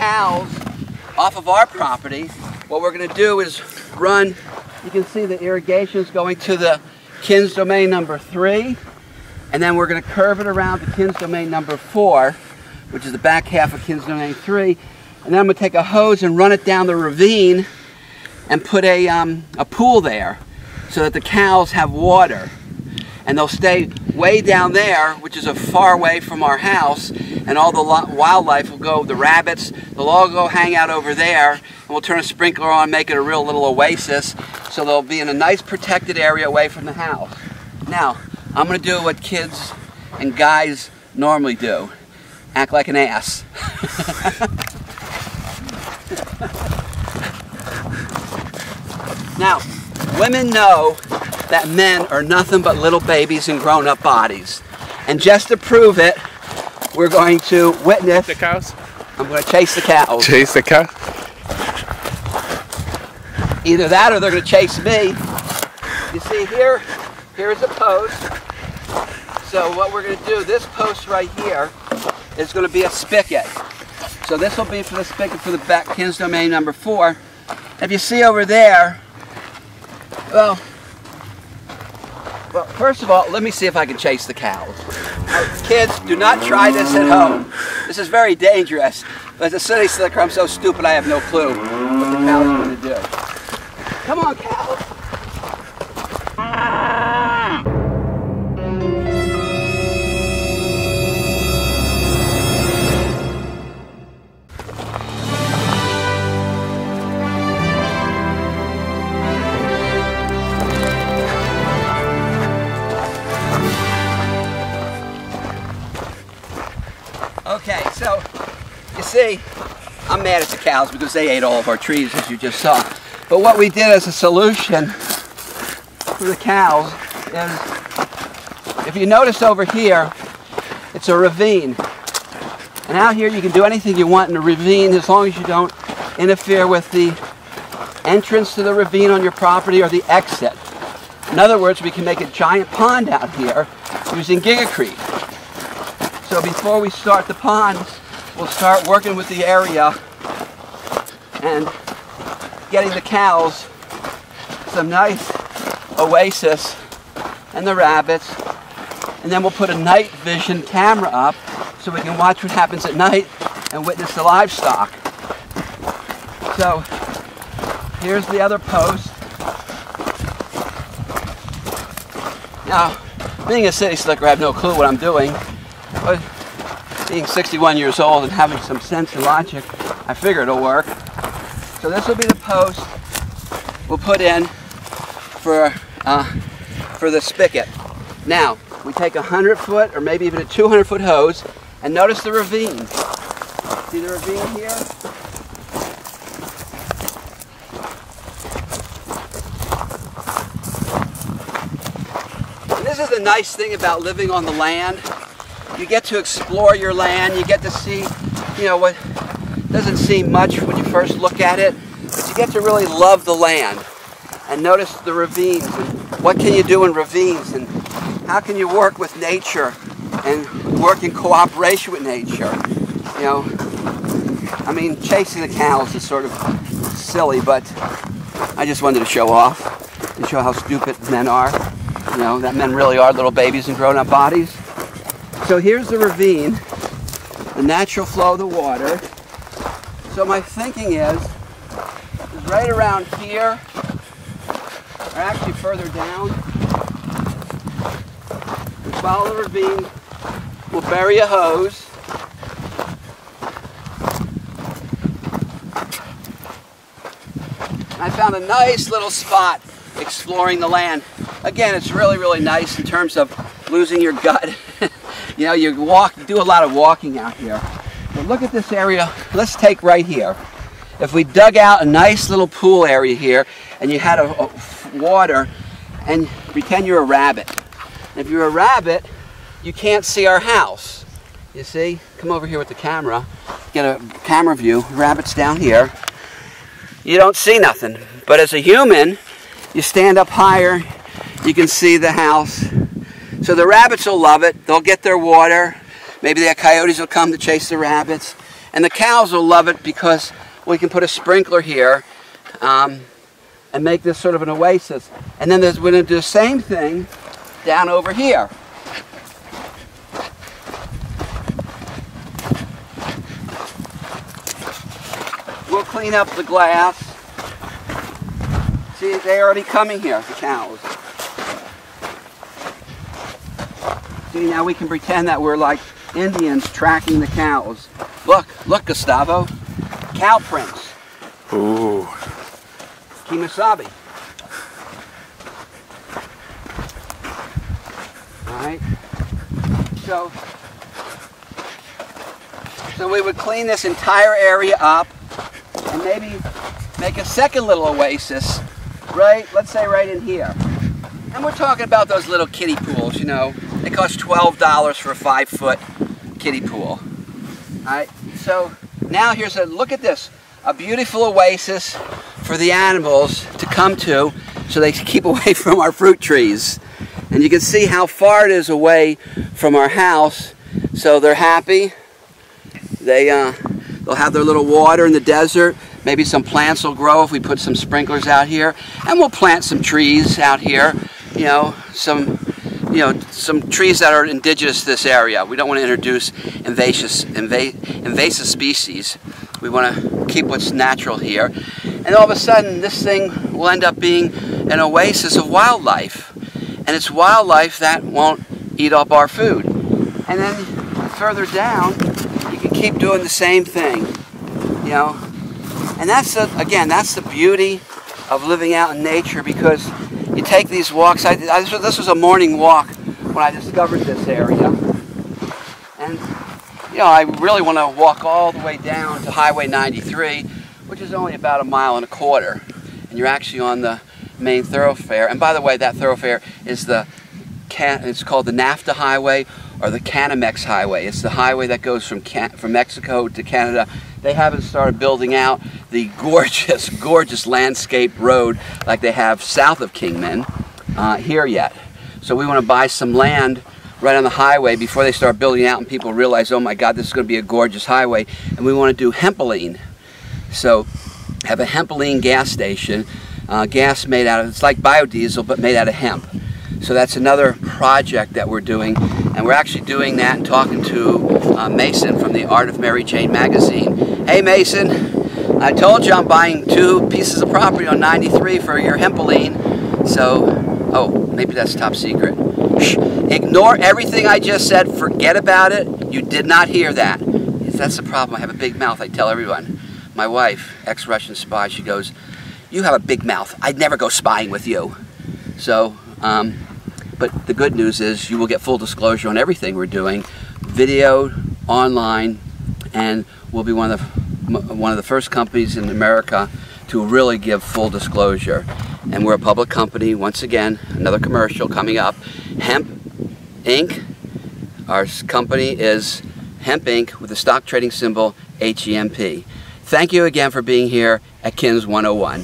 cows off of our property, what we're going to do is run, you can see the irrigation is going to the Kins Domain number 3, and then we're going to curve it around to Kins Domain number 4, which is the back half of Kins Domain 3, and then I'm going to take a hose and run it down the ravine and put a pool there so that the cows have water. And they'll stay way down there, which is a far away from our house, and all the wildlife will go, the rabbits, they'll all go hang out over there, and we'll turn a sprinkler on, make it a real little oasis, so they'll be in a nice protected area away from the house. Now, I'm going to do what kids and guys normally do. Act like an ass. Now, women know that men are nothing but little babies in grown-up bodies. And just to prove it, we're going to witness... The cows? I'm going to chase the cows. Chase the cows? Either that or they're going to chase me. You see here's a post. So what we're going to do, this post right here is going to be a spigot. So this will be for the spigot for the back Kins Domain number 4. If you see over there, well, first of all, let me see if I can chase the cows. Kids, do not try this at home. This is very dangerous. But as a city slicker, I'm so stupid I have no clue what the cows are going to do. Come on, cows. Okay, so you see, I'm mad at the cows because they ate all of our trees, as you just saw. But what we did as a solution for the cows is, if you notice over here, it's a ravine. And out here you can do anything you want in a ravine as long as you don't interfere with the entrance to the ravine on your property or the exit. In other words, we can make a giant pond out here using Gigacrete. So before we start the ponds, we'll start working with the area and getting the cows some nice oasis and the rabbits. And then we'll put a night vision camera up so we can watch what happens at night and witness the livestock. So here's the other post. Now, being a city slicker, I have no clue what I'm doing. But being 61 years old and having some sense and logic, I figure it'll work. So this will be the post we'll put in for the spigot. Now, we take a 100-foot or maybe even a 200-foot hose, and notice the ravine. See the ravine here? And this is the nice thing about living on the land. You get to explore your land, you get to see, you know, what doesn't seem much when you first look at it, but you get to really love the land and notice the ravines and what can you do in ravines and how can you work with nature and work in cooperation with nature. You know, I mean, chasing the cows is sort of silly, but I just wanted to show off and show how stupid men are, you know, that men really are little babies in grown-up bodies. So here's the ravine, the natural flow of the water. So my thinking is right around here, or actually further down, we follow the ravine, we'll bury a hose, and I found a nice little spot exploring the land. Again, it's really, really nice in terms of losing your gut. You know, you do a lot of walking out here. But look at this area. Let's take right here. If we dug out a nice little pool area here, and you had a water, and pretend you're a rabbit. And if you're a rabbit, you can't see our house. You see? Come over here with the camera. Get a camera view. Rabbit's down here. You don't see nothing. But as a human, you stand up higher, you can see the house. So the rabbits will love it. They'll get their water. Maybe the coyotes will come to chase the rabbits. And the cows will love it because we can put a sprinkler here and make this sort of an oasis. And then we're going to do the same thing down over here. We'll clean up the glass. See, they're already coming here, the cows. See, now we can pretend that we're like Indians tracking the cows. Look, Gustavo. Cow prints. Ooh. Kemosabe. Alright. So we would clean this entire area up and maybe make a second little oasis, right? Let's say right in here. And we're talking about those little kiddie pools, you know. They cost $12 for a 5-foot kiddie pool. Alright, so now here's look at this. A beautiful oasis for the animals to come to so they can keep away from our fruit trees. And you can see how far it is away from our house. So they're happy. They'll have their little water in the desert. Maybe some plants will grow if we put some sprinklers out here. And we'll plant some trees out here. Some trees that are indigenous to this area. We don't want to introduce invasive species. We want to keep what's natural here. And all of a sudden, this thing will end up being an oasis of wildlife. And it's wildlife that won't eat up our food. And then further down, you can keep doing the same thing. And that's the beauty of living out in nature, because you take these walks. This was a morning walk when I discovered this area. And I really want to walk all the way down to Highway 93, which is only about 1.25 miles. And you're actually on the main thoroughfare. And by the way, that thoroughfare is it's called the NAFTA Highway or the Canamex Highway. It's the highway that goes from Mexico to Canada. They haven't started building out the gorgeous, gorgeous landscape road like they have south of Kingman here yet. So we want to buy some land right on the highway before they start building out and people realize, oh my God, this is going to be a gorgeous highway. And we want to do hempoline. So have a hempoline gas station. Gas made out of, it's like biodiesel but made out of hemp. So that's another project that we're doing, and we're actually doing that and talking to Mason from the Art of Mary Jane magazine. Hey Mason, I told you I'm buying 2 pieces of property on 93 for your hempoline. So, oh, maybe that's top secret. Shh, ignore everything I just said, forget about it. You did not hear that. That's the problem, I have a big mouth, I tell everyone. My wife, ex-Russian spy, she goes, you have a big mouth, I'd never go spying with you. So, but the good news is you will get full disclosure on everything we're doing, videoed, online, and we'll be one of the first companies in America to really give full disclosure. And we're a public company. Once again, another commercial coming up. Hemp Inc. Our company is Hemp Inc. with the stock trading symbol HEMP. Thank you again for being here at KINS 101.